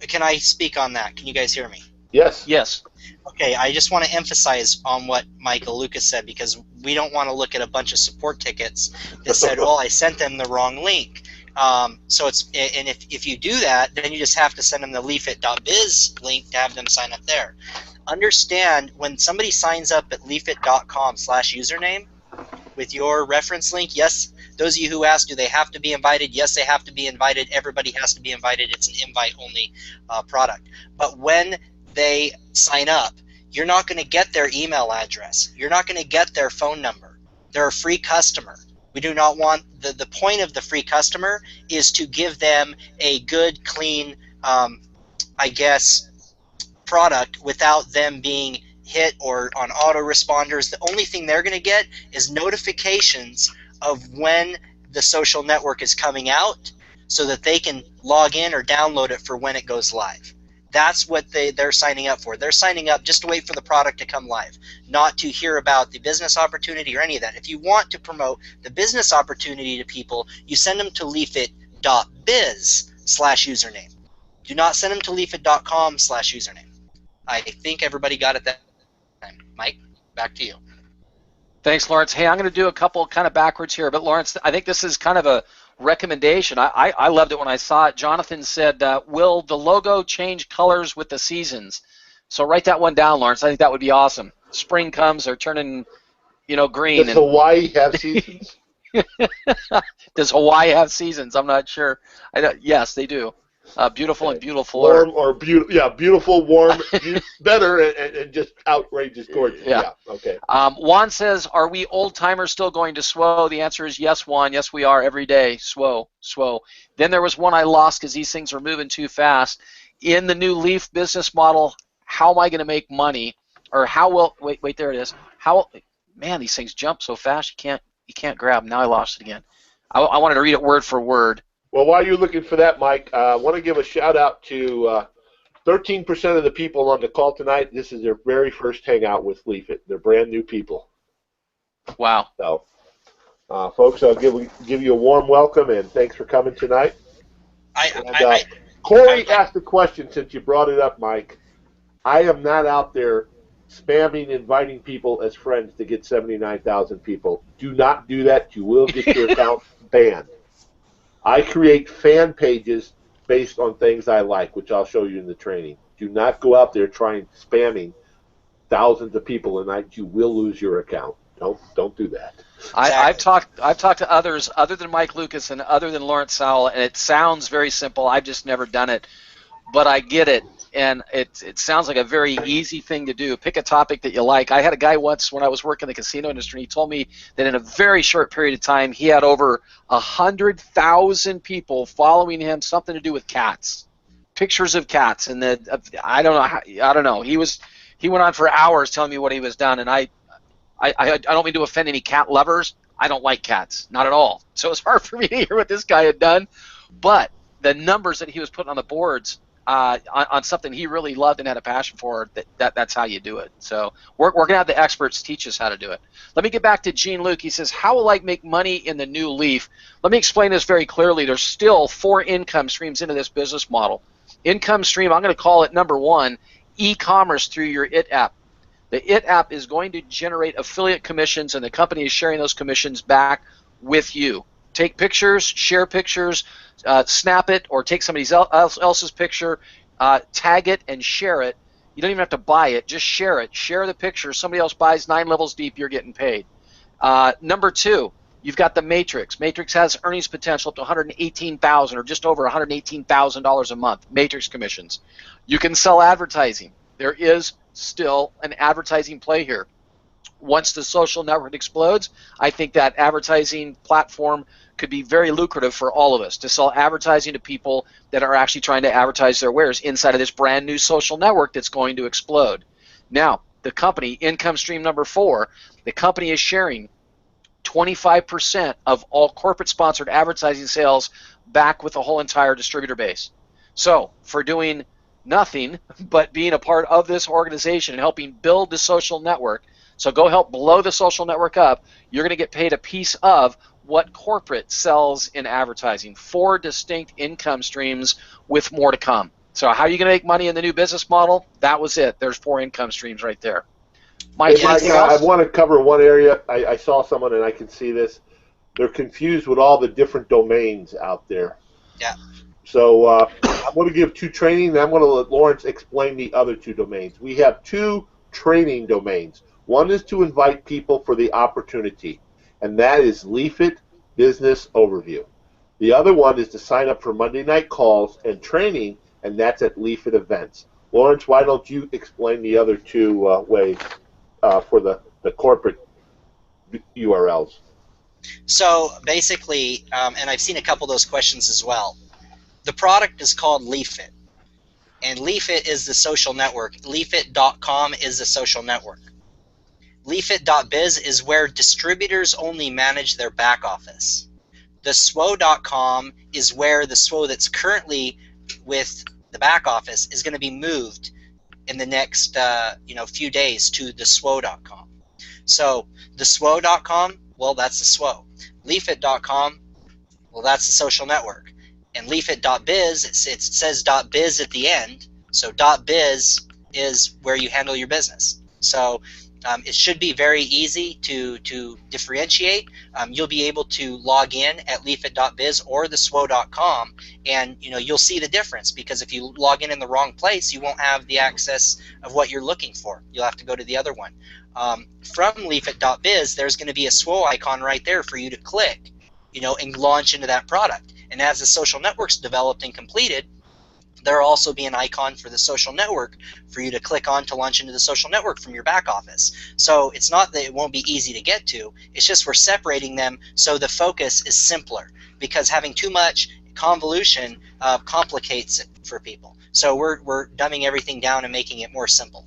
Can I speak on that? Can you guys hear me? Yes. Yes. Okay, I just want to emphasize on what Michael Lucas said, because we don't want to look at a bunch of support tickets that said, "Oh, I sent them the wrong link." So it's, and if you do that, then you just have to send them the leafit.biz link to have them sign up there. Understand, when somebody signs up at leafit.com/username with your reference link, yes, those of you who asked, do they have to be invited? Yes, they have to be invited. Everybody has to be invited. It's an invite-only product. But when they sign up, you're not going to get their email address. You're not going to get their phone number. They're a free customer. We do not want, the point of the free customer is to give them a good, clean, I guess, product without them being hit or on autoresponders. The only thing they're going to get is notifications of when the social network is coming out so that they can log in or download it for when it goes live. That's what they're signing up for. They're signing up just to wait for the product to come live, not to hear about the business opportunity or any of that. If you want to promote the business opportunity to people, you send them to leafit.biz/username. Do not send them to leafit.com/username. I think everybody got it that time. Mike, back to you. Thanks, Lawrence. Hey, I'm going to do a couple kind of backwards here, but Lawrence, I think this is kind of a recommendation. I loved it when I saw it. Jonathan said, will the logo change colors with the seasons? So write that one down, Lawrence. I think that would be awesome. Spring comes, they're turning, green. Does Hawaii have seasons? Does Hawaii have seasons? I'm not sure. Yes, they do. Beautiful and beautiful. Warm or beautiful? Yeah, beautiful, warm, better, and just outrageous, gorgeous. Yeah. Okay. Juan says, "Are we old timers still going to SWO?" The answer is yes, Juan. Yes, we are every day. SWO. Then there was one I lost because these things are moving too fast. In the new Leaf business model, how am I going to make money? Or how will? Wait, there it is. Man, these things jump so fast you can't grab them. Now I lost it again. I wanted to read it word for word. Well, while you're looking for that, Mike, I want to give a shout-out to 13% of the people on the call tonight. This is their very first hangout with Leafit. They're brand new people. Wow. So, folks, I'll give you a warm welcome, and thanks for coming tonight. Corey asked a question since you brought it up, Mike. I am not out there spamming, inviting people as friends to get 79,000 people. Do not do that. You will get your account banned. I create fan pages based on things I like, which I'll show you in the training. Do not go out there trying spamming thousands of people a night. You will lose your account. Don't do that. I've talked to others other than Mike Lucas and other than Lawrence Sowell, and it sounds very simple. I've just never done it, but I get it, and it sounds like a very easy thing to do. Pick a topic that you like. I had a guy once when I was working in the casino industry. He told me that in a very short period of time, he had over 100,000 people following him, something to do with cats, pictures of cats, and I don't know. He went on for hours telling me what he was done, and I don't mean to offend any cat lovers. I don't like cats, not at all. So it's hard for me to hear what this guy had done, but the numbers that he was putting on the boards on something he really loved and had a passion for, that's how you do it. So we're going to have the experts teach us how to do it. Let me get back to Gene Luke. He says, how will I make money in the new Leaf? Let me explain this very clearly. There's still 4 income streams into this business model. Income stream, I'm going to call it number 1, e-commerce through your IT app. The IT app is going to generate affiliate commissions, and the company is sharing those commissions back with you. Take pictures, share pictures, snap it, or take somebody else's picture, tag it, and share it. You don't even have to buy it. Just share it. Share the picture. Somebody else buys 9 levels deep, you're getting paid. Number 2, you've got the Matrix. Matrix has earnings potential up to $118,000 or just over $118,000 a month, Matrix commissions. You can sell advertising. There is still an advertising play here. Once the social network explodes, I think that advertising platform could be very lucrative for all of us to sell advertising to people that are actually trying to advertise their wares inside of this brand new social network that's going to explode. Now, the company, income stream number 4, the company is sharing 25% of all corporate sponsored advertising sales back with the whole entire distributor base. So for doing nothing but being a part of this organization and helping build the social network, so go help blow the social network up, you're going to get paid a piece of what corporate sells in advertising. 4 distinct income streams with more to come. So how are you going to make money in the new business model? That was it. There's 4 income streams right there. Mike, Hey, Mike, anything else? I want to cover one area. I saw someone, and I can see this. They're confused with all the different domains out there. Yeah. So I'm going to give 2 training, and I'm going to let Lawrence explain the other 2 domains. We have 2 training domains. One is to invite people for the opportunity, and that is Leafit Business Overview. The other one is to sign up for Monday night calls and training, and that's at Leafit Events. Lawrence, why don't you explain the other 2 ways for the corporate URLs? So basically, and I've seen a couple of those questions as well. The product is called Leafit, and Leafit is the social network. Leafit.com is the social network. Leafit.biz is where distributors only manage their back office. The SWO.com is where the SWO that's currently with the back office is going to be moved in the next few days to the SWO.com. So the SWO.com, well, that's the SWO. Leafit.com, well, that's the social network. And Leafit.biz, it says .biz at the end, so .biz is where you handle your business. So it should be very easy to differentiate. You'll be able to log in at leafit.biz or the SWO.com, and you'll see the difference, because if you log in the wrong place, you won't have the access of what you're looking for. You'll have to go to the other one. From leafit.biz, there's going to be a SWO icon right there for you to click, and launch into that product. And as the social network's developed and completed, there'll also be an icon for the social network for you to click on to launch into the social network from your back office. So it's not that it won't be easy to get to, it's just we're separating them so the focus is simpler, because having too much convolution complicates it for people. So we're dumbing everything down and making it more simple.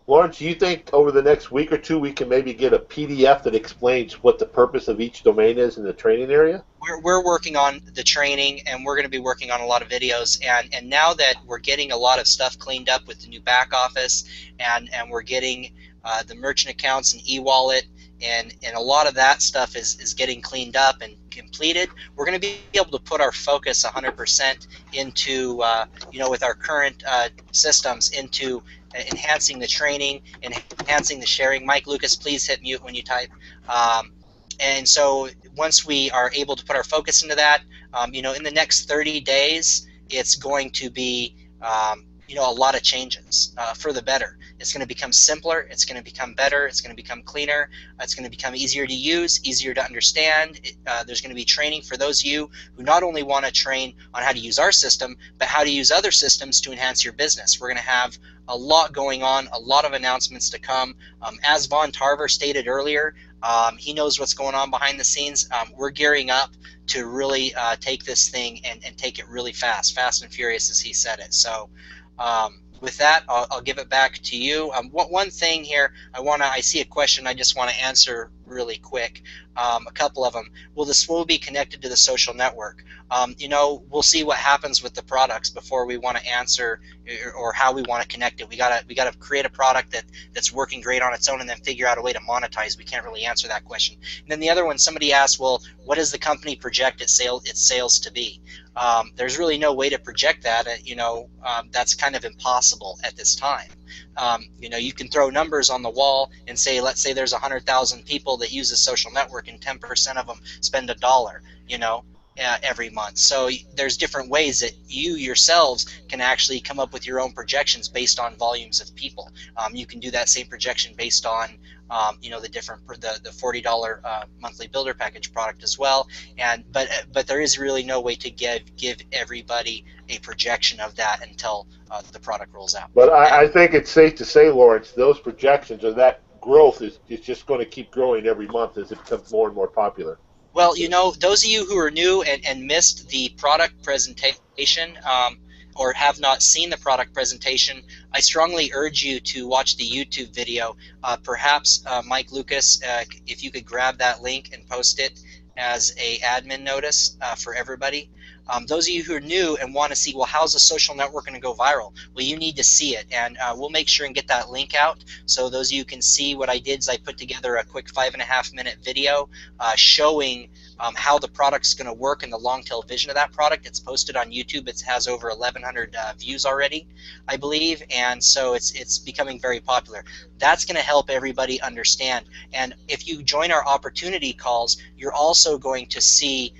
Lawrence, do you think over the next week or 2 we can maybe get a PDF that explains what the purpose of each domain is in the training area? We're working on the training, and we're going to be working on a lot of videos. And now that we're getting a lot of stuff cleaned up with the new back office, and we're getting the merchant accounts and e-wallet, and a lot of that stuff is getting cleaned up and completed, we're going to be able to put our focus 100% into, with our current systems, into enhancing the training, enhancing the sharing. Mike Lucas, please hit mute when you type. And so once we are able to put our focus into that, in the next 30 days, it's going to be, a lot of changes for the better. It's going to become simpler. It's going to become better. It's going to become cleaner. It's going to become easier to use, easier to understand. There's going to be training for those of you who not only want to train on how to use our system, but how to use other systems to enhance your business. We're going to have a lot going on, a lot of announcements to come. As Von Tarver stated earlier, he knows what's going on behind the scenes. We're gearing up to really take this thing and take it really fast and furious, as he said it. So with that, I'll give it back to you. One thing here, I see a question I just want to answer really quick. A couple of them. Will the SWO be connected to the social network? We'll see what happens with the products before we want to answer or how we want to connect it. We gotta create a product that's working great on its own, and then figure out a way to monetize. We can't really answer that question. And then the other one, somebody asked, well, what does the company project its sales to be? There's really no way to project that. That's kind of impossible at this time. You can throw numbers on the wall and say, let's say there's 100,000 people that use a social network, and 10% of them spend $1. every month. So there's different ways that you yourselves can actually come up with your own projections based on volumes of people. You can do that same projection based on the $40 monthly builder package product as well. But there is really no way to give everybody a projection of that until the product rolls out. But I think it's safe to say, Lawrence, those projections or that growth is just going to keep growing every month as it becomes more and more popular. Well, those of you who are new and missed the product presentation or have not seen the product presentation, I strongly urge you to watch the YouTube video. Perhaps, Mike Lucas, if you could grab that link and post it as a admin notice for everybody. Those of you who are new and want to see, well, how's a social network going to go viral? Well, you need to see it, and we'll make sure and get that link out so those of you can see. What I did is I put together a quick 5.5-minute video showing how the product's going to work and the long-tail vision of that product. It's posted on YouTube. It has over 1,100 views already, I believe, and so it's becoming very popular. That's going to help everybody understand. And if you join our opportunity calls, you're also going to see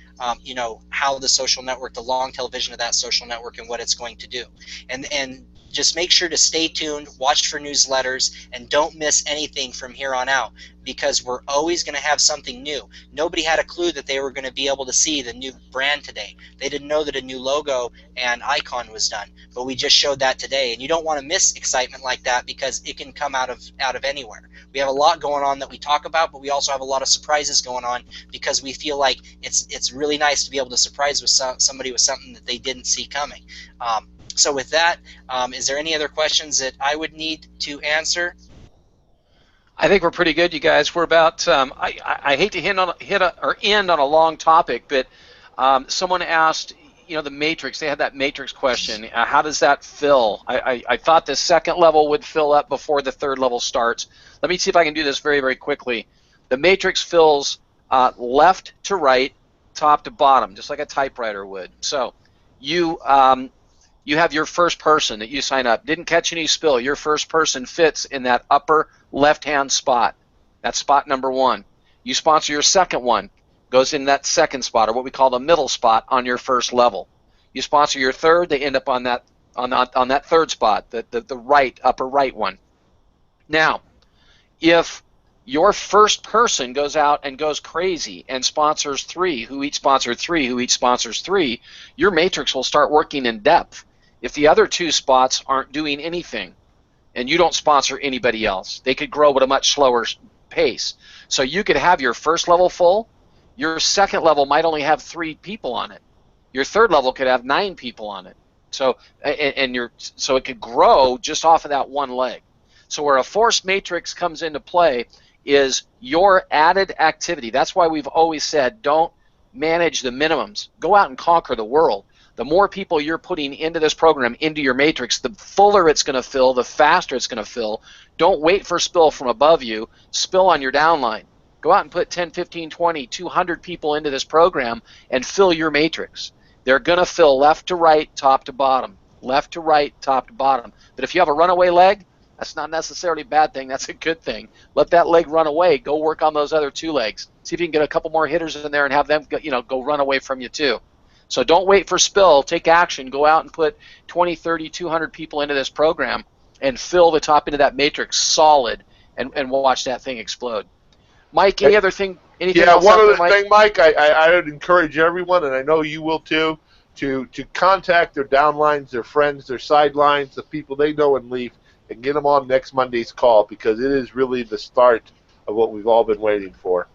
how the social network, the long-tail vision of that social network and what it's going to do. And just make sure to stay tuned, watch for newsletters, and don't miss anything from here on out, because we're always going to have something new. Nobody had a clue that they were going to be able to see the new brand today. They didn't know that a new logo and icon was done, but we just showed that today. And you don't want to miss excitement like that, because it can come out of anywhere. We have a lot going on that we talk about, but we also have a lot of surprises going on, because we feel like it's really nice to be able to surprise with somebody with something that they didn't see coming. So with that, is there any other questions that I would need to answer? I think we're pretty good, you guys. We're about. I hate to end on a long topic, but someone asked, the matrix. They had that matrix question. How does that fill? I thought the second level would fill up before the third level starts. Let me see if I can do this very, very quickly. The matrix fills left to right, top to bottom, just like a typewriter would. So you have your first person that you sign up. Didn't catch any spill. Your first person fits in that upper left-hand spot. That's spot number 1. You sponsor your second one. Goes in that second spot, or what we call the middle spot on your first level. You sponsor your third. They end up on that third spot, the upper right one. Now, if your first person goes out and goes crazy and sponsors 3, who each sponsor 3, who each sponsors 3, your matrix will start working in depth. If the other 2 spots aren't doing anything and you don't sponsor anybody else, they could grow at a much slower pace. So you could have your first level full, your second level might only have 3 people on it. Your third level could have 9 people on it. So it could grow just off of that one leg. So where a force matrix comes into play is your added activity. That's why we've always said don't manage the minimums. Go out and conquer the world. The more people you're putting into this program, into your matrix, the fuller it's going to fill, the faster it's going to fill. Don't wait for spill from above you. Spill on your downline. Go out and put 10, 15, 20, 200 people into this program and fill your matrix. They're going to fill left to right, top to bottom. Left to right, top to bottom. But if you have a runaway leg, that's not necessarily a bad thing. That's a good thing. Let that leg run away. Go work on those other 2 legs. See if you can get a couple more hitters in there and have them go run away from you too. So don't wait for spill. Take action. Go out and put 20, 30, 200 people into this program and fill the top end of that matrix solid and watch that thing explode. Mike, any other thing? Anything else? One other thing, Mike, I would encourage everyone, and I know you will too, to contact their downlines, their friends, their sidelines, the people they know in Leaf, and get them on next Monday's call, because it is really the start of what we've all been waiting for.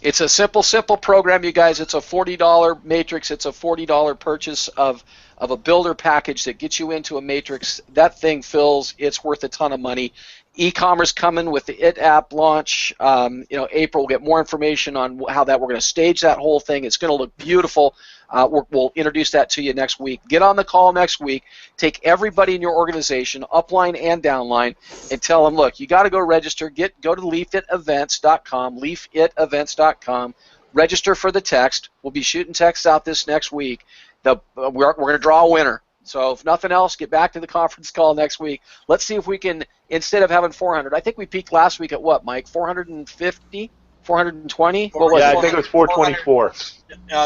It's a simple program, you guys. It's a $40 matrix. It's a $40 purchase of a builder package that gets you into a matrix. That thing fills. It's worth a ton of money. E-commerce coming with the IT app launch. April, we'll get more information on how we're going to stage that whole thing. It's going to look beautiful. We'll introduce that to you next week. Get on the call next week. Take everybody in your organization, upline and downline, and tell them, look, you got to go register. Go to leafitevents.com, leafitevents.com. Register for the text. We'll be shooting texts out this next week. We're going to draw a winner. So if nothing else, get back to the conference call next week. Let's see if we can, instead of having 400, I think we peaked last week at what, Mike? 450? 420? What was Yeah, it? I think it was 424.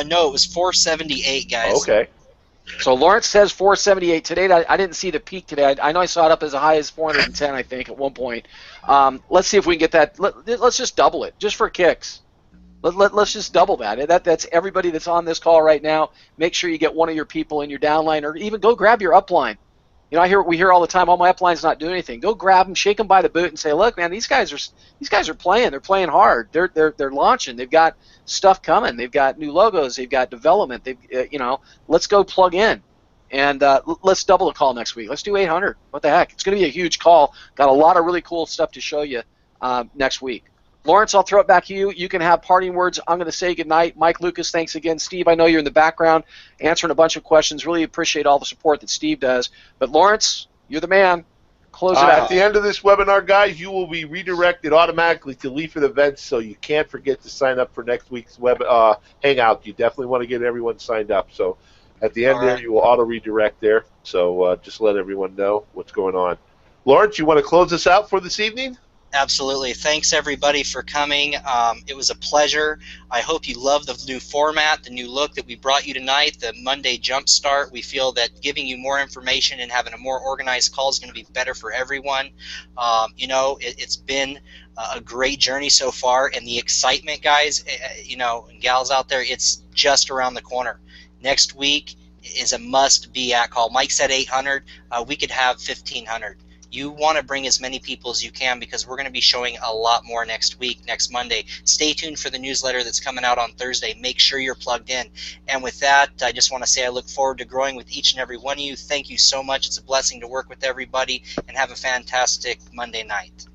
No, it was 478, guys. Okay. So Lawrence says 478 today. I didn't see the peak today. I know I saw it up as high as 410, I think, at one point. Let's see if we can get that. Let's just double it, just for kicks. Let's just double that. That's everybody that's on this call right now. Make sure you get one of your people in your downline, or even go grab your upline. You know, we hear all the time, "Oh, my upline's not doing anything." Go grab them, shake them by the boot, and say, "Look, man, these guys are playing. They're playing hard. They're launching. They've got stuff coming. They've got new logos. They've got development. Let's go plug in, and let's double the call next week. Let's do 800. What the heck? It's going to be a huge call. Got a lot of really cool stuff to show you next week." Lawrence, I'll throw it back to you. You can have parting words. I'm going to say goodnight. Mike Lucas, thanks again. Steve, I know you're in the background answering a bunch of questions. Really appreciate all the support that Steve does. But Lawrence, you're the man. Close it out. At the end of this webinar, guys, you will be redirected automatically to Leafit events, so you can't forget to sign up for next week's hangout. You definitely want to get everyone signed up. So at the end there, you will auto redirect there. So just let everyone know what's going on. Lawrence, you want to close us out for this evening? Absolutely. Thanks, everybody, for coming. It was a pleasure. I hope you love the new format, the new look that we brought you tonight, the Monday Jumpstart. We feel that giving you more information and having a more organized call is going to be better for everyone. It's been a great journey so far, and the excitement, guys, and gals out there, it's just around the corner. Next week is a must-be at call. Mike said 800. We could have 1,500. You want to bring as many people as you can, because we're going to be showing a lot more next week, next Monday. Stay tuned for the newsletter that's coming out on Thursday. Make sure you're plugged in. And with that, I just want to say I look forward to growing with each and every one of you. Thank you so much. It's a blessing to work with everybody, and have a fantastic Monday night.